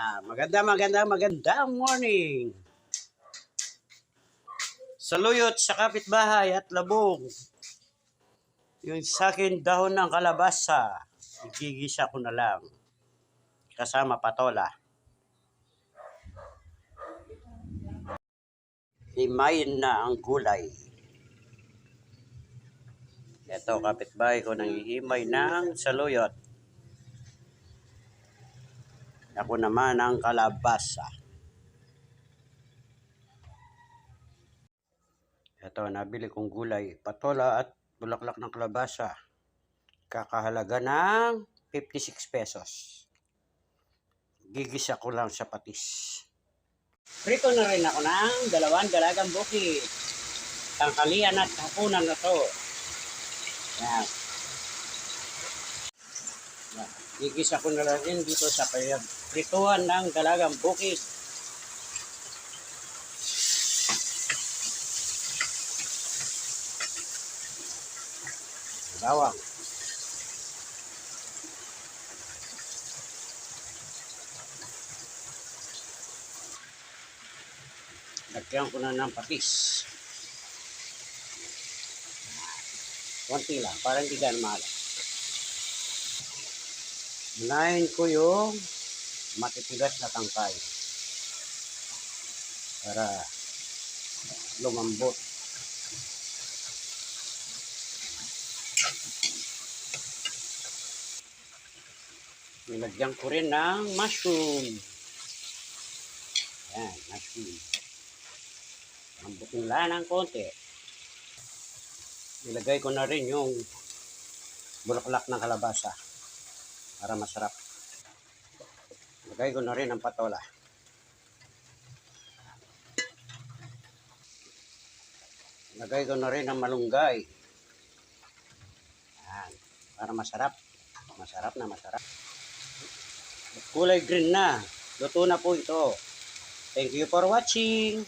Magandang morning. Saluyot sa kapitbahay at labong. Yung sa akin dahon ng kalabasa, igigisa ko na lang. Kasama patola. Himayin na ang gulay. Ito kapitbahay ko nanghihimay ng saluyot. Ako naman ang kalabasa. Ito, nabili kong gulay, patola at bulaklak ng kalabasa. Kakahalaga ng 56 pesos. Gigisa ko lang sa patis. Prito na rin ako ng 2 dalagang bukid. Tanghalian at hapunan na to. Yan. Gigisa ko na rin dito sa prituhan ng dalagang bukid. Bawang. Lagyan ko na ng patis. Konti lang, para hindi gan mahal. Unahin ko yung matitigas na tangkay para lumambot. Nilagyan ko rin ng mushroom. Ayan, mushroom. Lambutin lang ng konti. Nilagay ko na rin yung bulaklak ng kalabasa para masarap. Nilagay ko na rin ang patola. Nilagay ko na rin ang malunggay. Ayan, para masarap. Masarap na masarap. Kulay green na. Luto na po ito. Thank you for watching.